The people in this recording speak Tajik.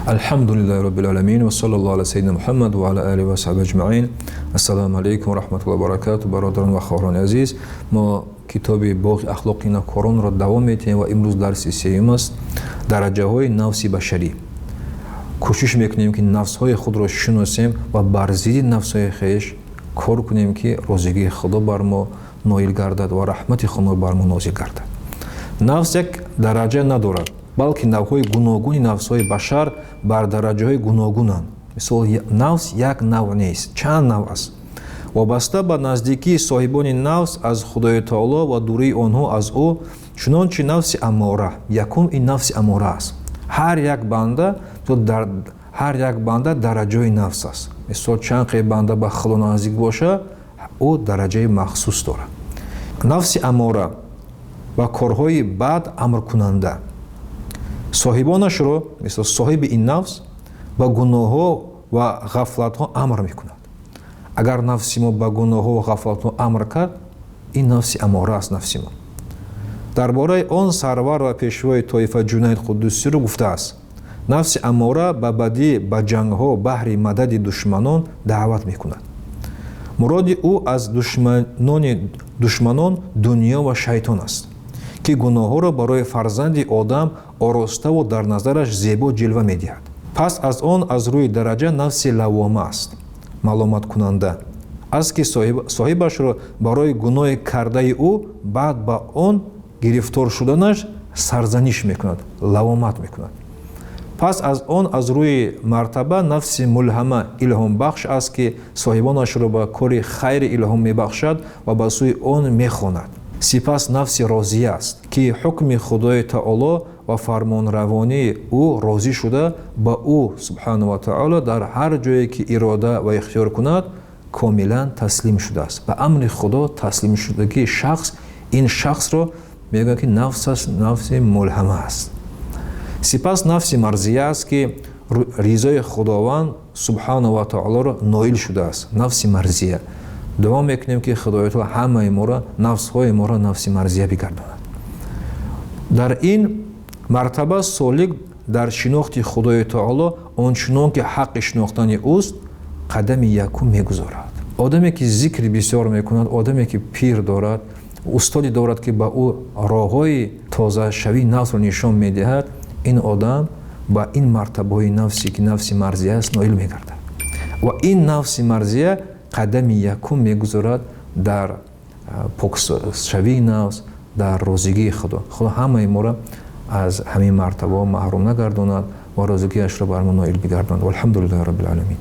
Алхамдулиллахи Раббил Аламин ва саллаллаху аля сайидина Мухаммад ва аля алихи ва сахбихи аджмаин. Ассаламу алейкум ва рахматуллахи ва баракатуh. Бародарон ва хаварони азиз, мо китоби Боғи ахлоқи накоронро давом медиҳем ва имрӯз дарси сеюм аст. Дараҷаҳои нафси башарӣ. Кӯшиш мекунем ки нафсҳои худро шиносем ва бар зидди нафсҳои хеш кор кунем ки розигии Худо бар мо ноил гардад ва раҳмати Худо бар мо нозил гардад. Нафс як дараҷа надорад, балки навъҳои гуногуни нафсҳои башар бар дараҷаҳои гуногунанд. Мисол, нафс як навъ нест, чанд навъ аст. Вобаста ба наздикии соҳибони нафс аз Худои таоло ва дурии онҳо аз ӯ, чунончи нафси амора, якум ин нафси амора аст. Ҳар як банда дараҷаи нафс аст. Мисол, чанд қе банда ба Худо наздик боша, ӯ дараҷаи махсус дорад. Нафси амора ва корҳои бад амркунанда. Соҳибонашро, мисол соҳиби ин нафс, ба гуноҳҳо ва ғафлатҳо амр мекунад. Агар нафси мо ба гуноҳҳо ва ғафлатҳо амр кард, ин нафси амора аст нафси мо. Дар бораи он сарвар ва пешвои тоифа Ҷунайд Қуддусиро гуфтааст: нафси амора ба бадӣ, ба ҷангҳо баҳри мадади душманон даъват мекунад. Муроди ӯ аз душманон дунё ва шайтон аст, ки гуноҳҳоро барои фарзанди одам ороставу дар назараш зебо ҷилва медиҳад. Пас аз он аз рӯи дараҷа нафси лавома аст, маломаткунанда аст, ки соҳибашро барои гуноҳи кардаи ӯ баъд ба он гирифтор шуданаш сарзаниш мекунад, лавомат мекунад. Пас аз он аз рӯи мартаба нафси мулҳама илҳомбахш аст, ки соҳибонашро ба кори хайри илҳом мебахшад ва ба сӯи он мехонад. Сипас нафси розия аст, ки ҳукми Худои таоло ва фармонравонии ӯ розӣ шуда, ба ӯ субҳану ва таоло дар ҳар ҷое ки ирода ва ихтиёр кунад, комилан таслим шудааст. Ба амри Худо таслим шудагии шахс, ин шахсро мегӯяд ки нафси мулҳама аст. Сипас нафси марзия аст, ки ризои Худованд субҳану ва таолоро ноил шудааст. Нафси марзия. Дуо мекунем ки Худои таоло ҳамаи моро, нафсҳои моро нафси марзия бигардонад. Дар ин мартаба солик дар шинохти Худои таоло ончунон ки ҳаққи шинохтани ӯст, қадами якум мегузорад. Одаме ки зикри бисёр мекунад, одаме ки пир дорад, устоди дорад ки ба ӯ роҳҳои тозашавии нафсро нишон медиҳад, ин одам ба ин мартабаҳои нафси ки нафси марзия аст ноил мегардад. Ва ин нафси марзия қадами якум мегузорад дар покшавии нафс, дар розигии Худо. Худо ҳамаи моро аз ҳамин мартабаҳо маҳрум нагардонад ва розигиашро бар мо ноил бигардонад. Алхамдулиллахи Раббил Аламин.